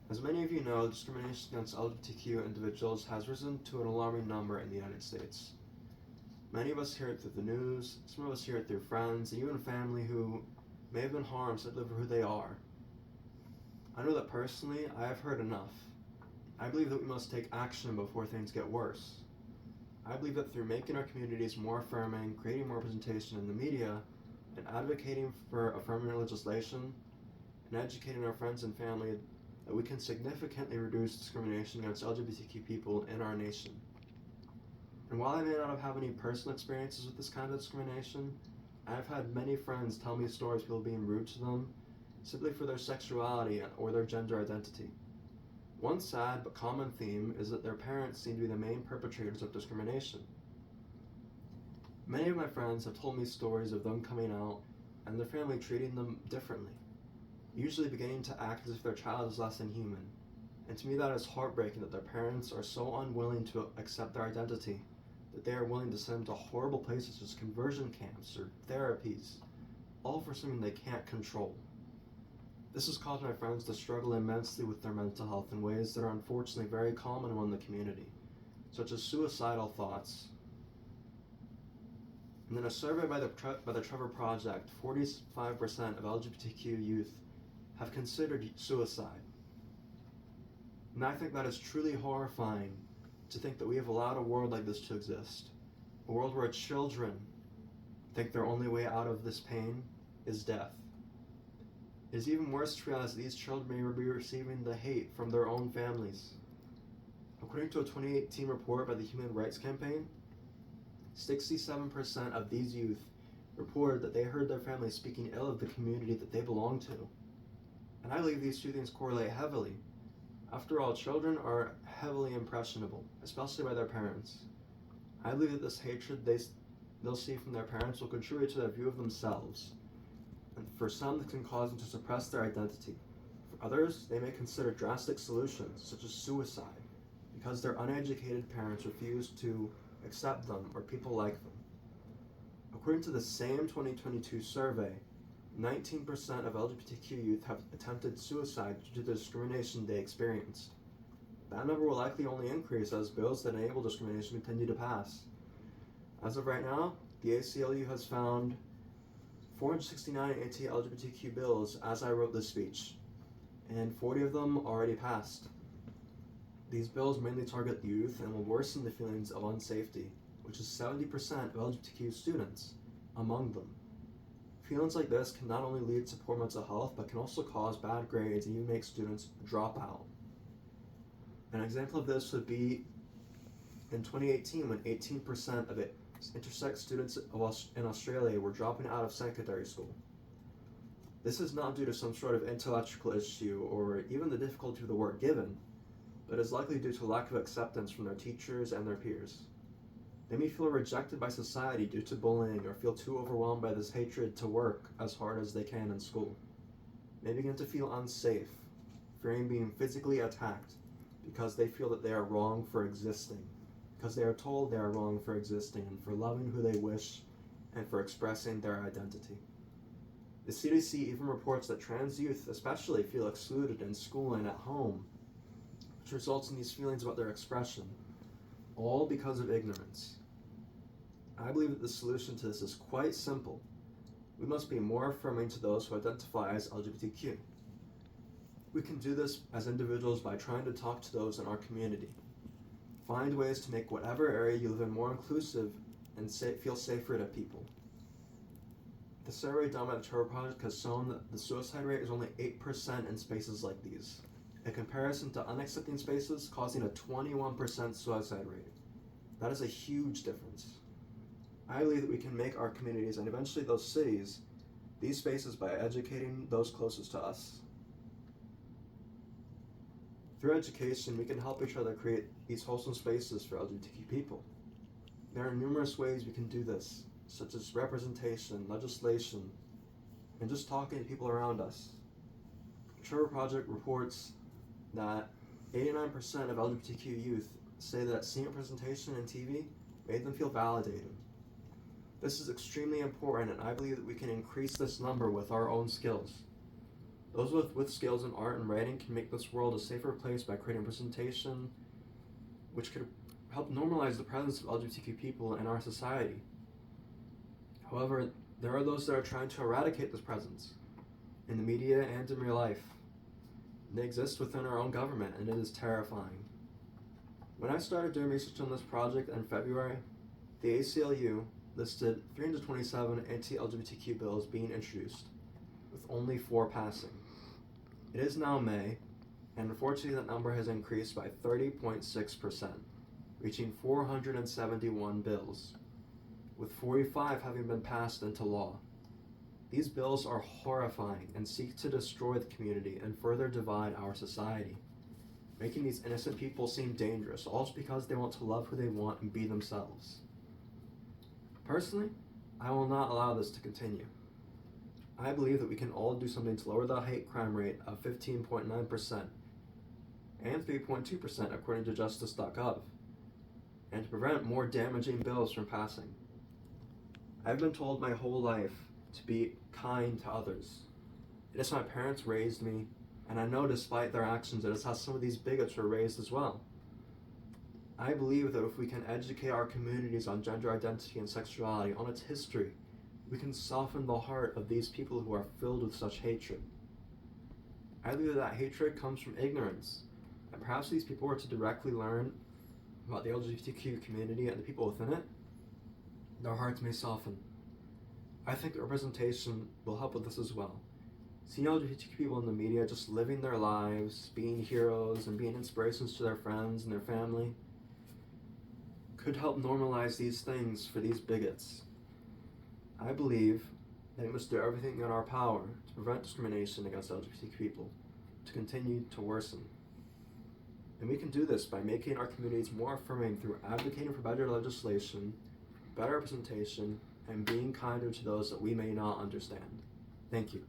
As many of you know, discrimination against LGBTQ individuals has risen to an alarming number in the United States. Many of us hear it through the news, some of us hear it through friends, and even family who may have been harmed simply for who they are. I know that personally, I have heard enough. I believe that we must take action before things get worse. I believe that through making our communities more affirming, creating more representation in the media, and advocating for affirming legislation, and educating our friends and family, that we can significantly reduce discrimination against LGBTQ people in our nation. And while I may not have had any personal experiences with this kind of discrimination, I have had many friends tell me stories of people being rude to them simply for their sexuality or their gender identity. One sad but common theme is that their parents seem to be the main perpetrators of discrimination. Many of my friends have told me stories of them coming out and their family treating them differently, usually beginning to act as if their child is less than human. And to me that is heartbreaking that their parents are so unwilling to accept their identity that they are willing to send them to horrible places such as conversion camps or therapies, all for something they can't control. This has caused my friends to struggle immensely with their mental health in ways that are unfortunately very common among the community, such as suicidal thoughts. And in a survey by the Trevor Project, 45% of LGBTQ youth have considered suicide. And I think that is truly horrifying to think that we have allowed a world like this to exist. A world where children think their only way out of this pain is death. It is even worse to realize that these children may be receiving the hate from their own families. According to a 2018 report by the Human Rights Campaign, 67% of these youth reported that they heard their families speaking ill of the community that they belong to. And I believe these two things correlate heavily. After all, children are heavily impressionable, especially by their parents. I believe that this hatred they'll see from their parents will contribute to their view of themselves. And for some, this can cause them to suppress their identity. For others, they may consider drastic solutions, such as suicide, because their uneducated parents refuse to accept them or people like them. According to the same 2022 survey, 19% of LGBTQ youth have attempted suicide due to the discrimination they experienced. That number will likely only increase as bills that enable discrimination continue to pass. As of right now, the ACLU has found 469 anti-LGBTQ bills as I wrote this speech, and 40 of them already passed. These bills mainly target youth and will worsen the feelings of unsafety, which is 70% of LGBTQ students among them. Feelings like this can not only lead to poor mental health, but can also cause bad grades and even make students drop out. An example of this would be in 2018 when 18% of intersex students in Australia were dropping out of secondary school. This is not due to some sort of intellectual issue or even the difficulty of the work given, but is likely due to lack of acceptance from their teachers and their peers. They may feel rejected by society due to bullying or feel too overwhelmed by this hatred to work as hard as they can in school. They begin to feel unsafe, fearing being physically attacked because they feel that they are wrong for existing, because they are told they are wrong for existing and for loving who they wish and for expressing their identity. The CDC even reports that trans youth especially feel excluded in school and at home, which results in these feelings about their expression, all because of ignorance. I believe that the solution to this is quite simple. We must be more affirming to those who identify as LGBTQ. We can do this as individuals by trying to talk to those in our community. Find ways to make whatever area you live in more inclusive and feel safer to people. The survey done by the Trevor Project has shown that the suicide rate is only 8% in spaces like these, in comparison to unaccepting spaces causing a 21% suicide rate. That is a huge difference. I believe that we can make our communities and eventually those cities these spaces by educating those closest to us. Through education, we can help each other create these wholesome spaces for LGBTQ people. There are numerous ways we can do this, such as representation, legislation, and just talking to people around us. The Trevor Project reports that 89% of LGBTQ youth say that seeing representation in TV made them feel validated. This is extremely important, and I believe that we can increase this number with our own skills. Those with skills in art and writing can make this world a safer place by creating representation, which could help normalize the presence of LGBTQ people in our society. However, there are those that are trying to eradicate this presence in the media and in real life. They exist within our own government, and it is terrifying. When I started doing research on this project in February, the ACLU listed 327 anti-LGBTQ bills being introduced, with only 4 passing. It is now May, and unfortunately that number has increased by 30.6%, reaching 471 bills, with 45 having been passed into law. These bills are horrifying and seek to destroy the community and further divide our society, making these innocent people seem dangerous, all just because they want to love who they want and be themselves. Personally, I will not allow this to continue. I believe that we can all do something to lower the hate crime rate of 15.9% and 3.2% according to justice.gov, and to prevent more damaging bills from passing. I've been told my whole life to be kind to others. It is how my parents raised me, and I know despite their actions it is how some of these bigots were raised as well. I believe that if we can educate our communities on gender identity and sexuality, on its history, we can soften the heart of these people who are filled with such hatred. I believe that hatred comes from ignorance, and perhaps these people were to directly learn about the LGBTQ community and the people within it, their hearts may soften. I think that representation will help with this as well. Seeing LGBTQ people in the media just living their lives, being heroes, and being inspirations to their friends and their family could help normalize these things for these bigots. I believe that we must do everything in our power to prevent discrimination against LGBTQ people to continue to worsen. And we can do this by making our communities more affirming through advocating for better legislation, better representation, and being kinder to those that we may not understand. Thank you.